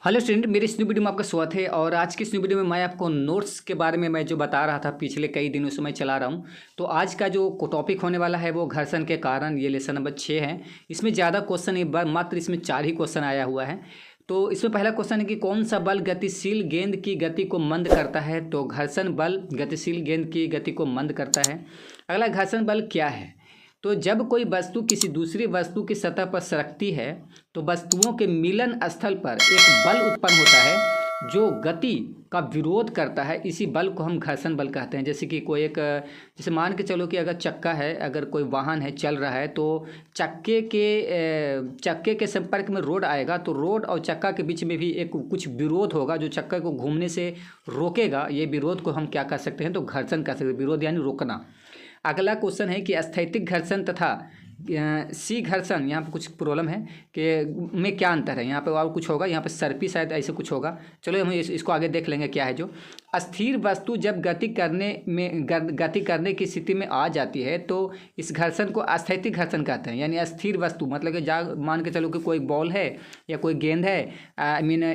Hello student, मेरी इस new video में आपका स्वागत है। और आज की इस न्यू वीडियो में मैं आपको नोट्स के बारे में जो बता रहा था पिछले कई दिनों से मैं चला रहा हूं। तो आज का जो टॉपिक होने वाला है वो घर्षण के कारण, ये लेसन नंबर 6 है। इसमें ज़्यादा क्वेश्चन नहीं, मात्र इसमें 4 ही क्वेश्चन आया हुआ है। तो इसमें पहला क्वेश्चन है कि कौन सा बल गतिशील गेंद की गति को मंद करता है। तो घर्षण बल गतिशील गेंद की गति को मंद करता है। अगला, घर्षण बल क्या है। तो जब कोई वस्तु किसी दूसरी वस्तु की सतह पर सरकती है तो वस्तुओं के मिलन स्थल पर एक बल उत्पन्न होता है जो गति का विरोध करता है। इसी बल को हम घर्षण बल कहते हैं। जैसे कि जैसे मान के चलो कि अगर चक्का है, अगर कोई वाहन है चल रहा है, तो चक्के के संपर्क में रोड आएगा, तो रोड और चक्का के बीच में भी एक कुछ विरोध होगा जो चक्का को घूमने से रोकेगा। ये विरोध को हम क्या कर सकते हैं, तो घर्षण कर सकते हैं। विरोध यानी रोकना। अगला क्वेश्चन है कि स्थैतिक घर्षण तथा सी घर्षण, यहाँ पे कुछ प्रॉब्लम है कि में क्या अंतर है। यहाँ पे और कुछ होगा, यहाँ पे सर्पी शायद ऐसे कुछ होगा। चलो हम इसको आगे देख लेंगे क्या है। जो अस्थिर वस्तु जब गति करने की स्थिति में आ जाती है तो इस घर्षण को स्थैतिक घर्षण कहते हैं। यानी अस्थिर वस्तु मतलब कि मान के चलो कि कोई बॉल है या कोई गेंद है,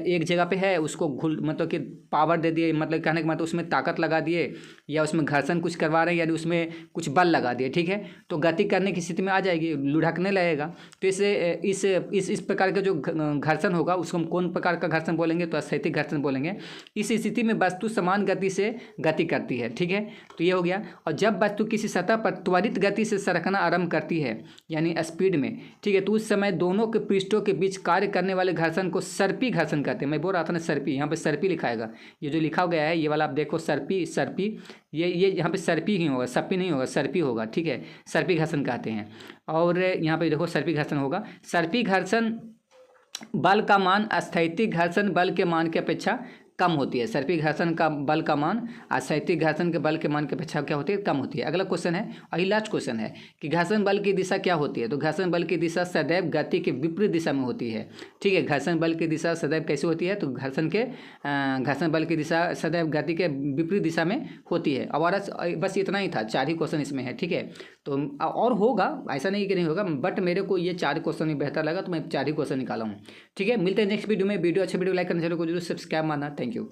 एक जगह पे है, उसको मतलब कि पावर दे दिए, मतलब कहने का मतलब उसमें ताकत लगा दिए या उसमें घर्षण कुछ करवा रहे हैं, यानी उसमें कुछ बल लगा दिए, ठीक है। तो गति करने की स्थिति में आ जाएगी, लुढ़कने लगेगा। तो इस प्रकार का जो घर्षण होगा उसको हम कौन प्रकार का घर्षण बोलेंगे, तो स्थैतिक घर्षण बोलेंगे। इस स्थिति में वस्तु समान गति से गति करती है, ठीक है। तो ये हो गया। और जब वस्तु किसी सतह पर त्वरित गति से सरकना आरंभ करती है यानी स्पीड में, ठीक है, तो उस समय दोनों के पृष्ठों के बीच कार्य करने वाले घर्षण को सर्पी घर्षण कहते हैं। मैं बोल रहा था ना सर्पी, यहाँ पे सर्पी लिखाएगा। ये जो लिखा गया है ये वाला आप देखो, सर्पी ये यहाँ पे सर्पी ही होगा, सप्पी नहीं होगा, सर्पी होगा, ठीक है। सर्पी घर्षण कहते हैं। और यहाँ पे देखो सर्पी घर्षण होगा। सर्पी घर्षण बल का मान स्थैतिक घर्षण बल के मान की अपेक्षा कम होती है। सर्पी घर्षण का बल का मान स्थैतिक घर्षण के बल के मान की अपेक्षा क्या होती है, कम होती है। अगला क्वेश्चन है, और ये लास्ट क्वेश्चन है कि घर्षण बल की दिशा क्या होती है। तो घर्षण बल की दिशा सदैव गति के विपरीत दिशा में होती है, ठीक है। घर्षण बल की दिशा सदैव कैसे होती है, तो घर्षण बल की दिशा सदैव गति के विपरीत दिशा में होती है। और बस इतना ही था, 4 ही क्वेश्चन इसमें है, ठीक है। तो और होगा, ऐसा नहीं कि नहीं होगा, बट मेरे को ये 4 क्वेश्चन ही बेहतर लगा तो मैं 4 ही क्वेश्चन निकाला हूँ, ठीक है। मिलते हैं नेक्स्ट वीडियो में। वीडियो अच्छा वीडियो लाइक करना, चैनल को जरूर सब्सक्राइब मारना। Thank you.